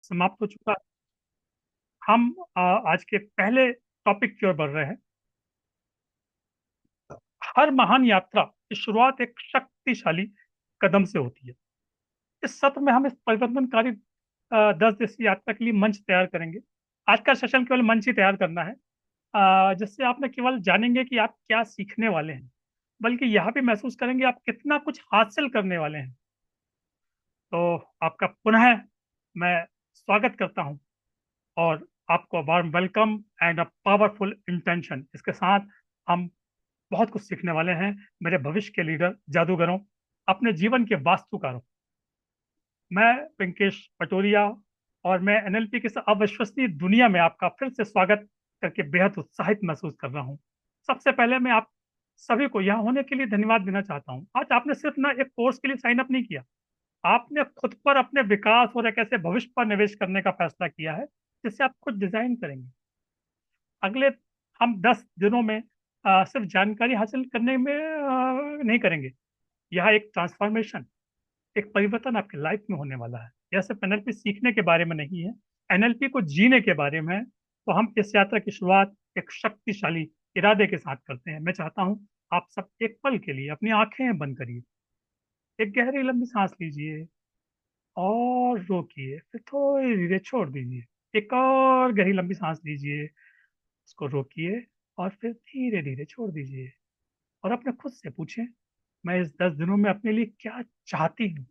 समाप्त हो चुका है। हम आज के पहले टॉपिक की ओर बढ़ रहे हैं। हर महान यात्रा की शुरुआत एक शक्तिशाली कदम से होती है। इस सत्र में हम इस परिवर्तनकारी 10 दिवसीय यात्रा के लिए मंच तैयार करेंगे। आज का सेशन केवल मंच ही तैयार करना है, जिससे आप न केवल जानेंगे कि आप क्या सीखने वाले हैं, बल्कि यह भी महसूस करेंगे आप कितना कुछ हासिल करने वाले हैं। तो आपका पुनः मैं स्वागत करता हूं, और आपको warm welcome and a powerful intention. इसके साथ हम बहुत कुछ सीखने वाले हैं। मेरे भविष्य के लीडर, जादूगरों, अपने जीवन के वास्तुकारों, मैं पिंकेश पटोरिया, और मैं एनएलपी की इस अविश्वसनीय दुनिया में आपका फिर से स्वागत करके बेहद उत्साहित महसूस कर रहा हूँ। सबसे पहले मैं आप सभी को यहाँ होने के लिए धन्यवाद देना चाहता हूँ। आज आपने सिर्फ ना एक कोर्स के लिए साइन अप नहीं किया, आपने खुद पर, अपने विकास और एक ऐसे भविष्य पर निवेश करने का फैसला किया है जिससे आप खुद डिजाइन करेंगे। अगले हम 10 दिनों में सिर्फ जानकारी हासिल करने में नहीं करेंगे। यह एक ट्रांसफॉर्मेशन, एक परिवर्तन आपकी लाइफ में होने वाला है। यह सिर्फ एनएलपी सीखने के बारे में नहीं है, एनएलपी को जीने के बारे में है। तो हम इस यात्रा की शुरुआत एक शक्तिशाली इरादे के साथ करते हैं। मैं चाहता हूं आप सब एक पल के लिए अपनी आंखें बंद करिए, एक गहरी लंबी सांस लीजिए और रोकिए, फिर थोड़ी धीरे छोड़ दीजिए। एक और गहरी लंबी सांस लीजिए, इसको रोकिए और फिर धीरे धीरे छोड़ दीजिए। और अपने खुद से पूछें, मैं इस 10 दिनों में अपने लिए क्या चाहती हूँ।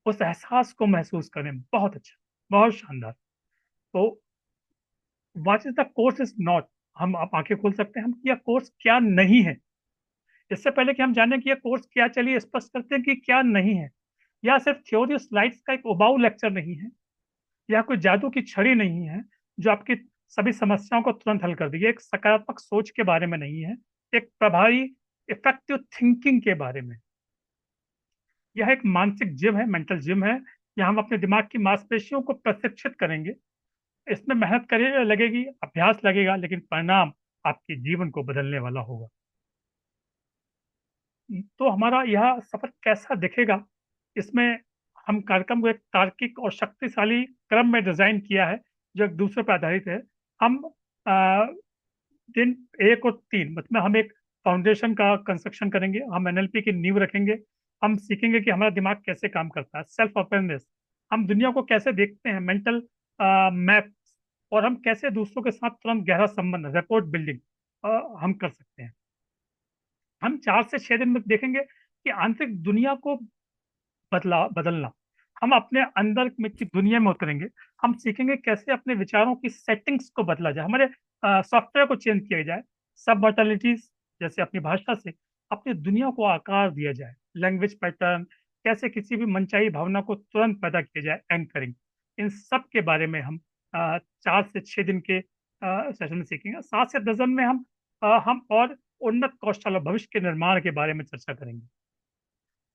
उस एहसास को महसूस करें। बहुत अच्छा, बहुत शानदार। तो what is the course is not, हम आप आंखें खोल सकते हैं, हम यह कोर्स क्या नहीं है। इससे पहले कि हम जानें कि यह कोर्स क्या, चलिए स्पष्ट करते हैं कि क्या नहीं है। यह सिर्फ थ्योरी स्लाइड्स का एक उबाऊ लेक्चर नहीं है, यह कोई जादू की छड़ी नहीं है जो आपकी सभी समस्याओं को तुरंत हल कर देगी। एक सकारात्मक सोच के बारे में नहीं है, एक प्रभावी इफेक्टिव थिंकिंग के बारे में। यह एक मानसिक जिम है, मेंटल जिम है। यहाँ हम अपने दिमाग की मांसपेशियों को प्रशिक्षित करेंगे। इसमें मेहनत करे लगेगी, अभ्यास लगेगा, लेकिन परिणाम आपके जीवन को बदलने वाला होगा। तो हमारा यह सफर कैसा दिखेगा, इसमें हम कार्यक्रम को एक तार्किक और शक्तिशाली क्रम में डिजाइन किया है, जो एक दूसरे पर आधारित है। हम आ, दिन 1 और 3, मतलब हम एक फाउंडेशन का कंस्ट्रक्शन करेंगे, हम एनएलपी की नींव रखेंगे। हम सीखेंगे कि हमारा दिमाग कैसे काम करता है, सेल्फ अवेयरनेस, हम दुनिया को कैसे देखते हैं, मेंटल मैप, और हम कैसे दूसरों के साथ तुरंत गहरा संबंध, रिपोर्ट बिल्डिंग हम कर सकते हैं। हम 4 से 6 दिन में देखेंगे कि आंतरिक दुनिया को बदलना, हम अपने अंदर में की दुनिया में उतरेंगे। हम सीखेंगे कैसे अपने विचारों की सेटिंग्स को बदला जाए, हमारे सॉफ्टवेयर को चेंज किया जाए। सब मॉडलिटीज, जैसे अपनी भाषा से अपनी दुनिया को आकार दिया जाए। लैंग्वेज पैटर्न, कैसे किसी भी मनचाही भावना को तुरंत पैदा किया जाए, एंकरिंग, इन सब के बारे में हम 4 से 6 दिन के सेशन में सीखेंगे। 7 से 10 दिन में हम और उन्नत कौशल और भविष्य के निर्माण के बारे में चर्चा करेंगे।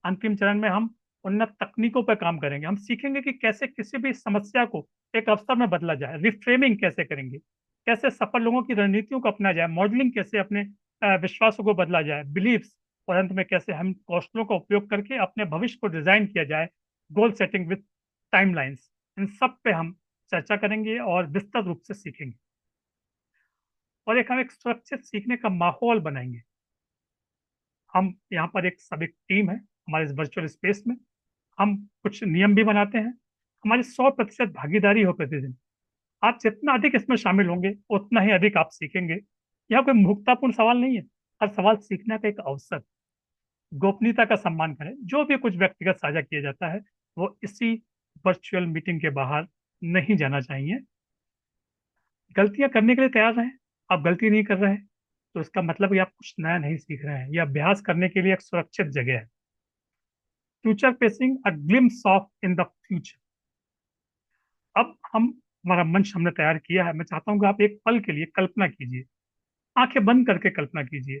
अंतिम चरण में हम उन्नत तकनीकों पर काम करेंगे। हम सीखेंगे कि कैसे किसी भी समस्या को एक अवसर में बदला जाए, रिफ्रेमिंग कैसे करेंगे, कैसे सफल लोगों की रणनीतियों को अपना जाए, मॉडलिंग कैसे अपने विश्वासों को बदला जाए, बिलीफ्स, और अंत में कैसे हम कौशलों का उपयोग करके अपने भविष्य को डिजाइन किया जाए, गोल सेटिंग विथ टाइमलाइंस। इन सब पे हम चर्चा करेंगे और विस्तृत रूप से सीखेंगे, और हम एक सुरक्षित सीखने का माहौल बनाएंगे। हम यहाँ पर एक सब एक टीम है हमारे इस वर्चुअल स्पेस में। हम कुछ नियम भी बनाते हैं। हमारी 100% भागीदारी हो प्रतिदिन। आप जितना अधिक इसमें शामिल होंगे उतना ही अधिक आप सीखेंगे। यह कोई मूर्खतापूर्ण सवाल नहीं है, हर सवाल सीखने का एक अवसर। गोपनीयता का सम्मान करें, जो भी कुछ व्यक्तिगत साझा किया जाता है वो इसी वर्चुअल मीटिंग के बाहर नहीं जाना चाहिए। गलतियां करने के लिए तैयार रहें। आप गलती नहीं कर रहे हैं तो इसका मतलब कि आप कुछ नया नहीं सीख रहे हैं। यह अभ्यास करने के लिए एक सुरक्षित जगह है। Future facing, a glimpse of in the future. अब हम हमारा मंच हमने तैयार किया है। मैं चाहता हूँ कि आप एक पल के लिए कल्पना कीजिए, आंखें बंद करके कल्पना कीजिए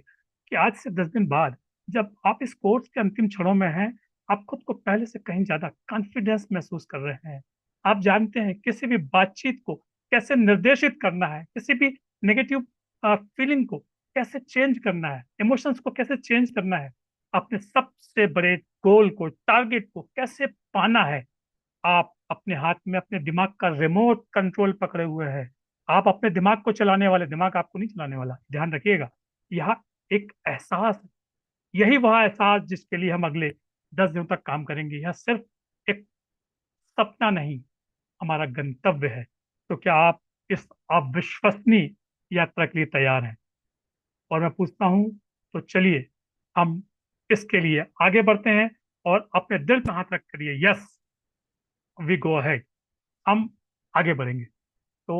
कि आज से 10 दिन बाद, जब आप इस कोर्स के अंतिम क्षणों में हैं, आप खुद को पहले से कहीं ज्यादा कॉन्फिडेंस महसूस कर रहे हैं। आप जानते हैं किसी भी बातचीत को कैसे निर्देशित करना है, किसी भी नेगेटिव फीलिंग को कैसे चेंज करना है, इमोशंस को कैसे चेंज करना है, अपने सबसे बड़े गोल को, टारगेट को कैसे पाना है। आप अपने हाथ में अपने दिमाग का रिमोट कंट्रोल पकड़े हुए हैं। आप अपने दिमाग को चलाने वाले, दिमाग आपको नहीं चलाने वाला, ध्यान रखिएगा। यह एक एहसास, यही वह एहसास जिसके लिए हम अगले 10 दिनों तक काम करेंगे। यह सिर्फ एक सपना नहीं, हमारा गंतव्य है। तो क्या आप इस अविश्वसनीय यात्रा के लिए तैयार हैं? और मैं पूछता हूं, तो चलिए हम इसके लिए आगे बढ़ते हैं और अपने दिल पे हाथ रख करिए, यस वी गो अहेड, हम आगे बढ़ेंगे।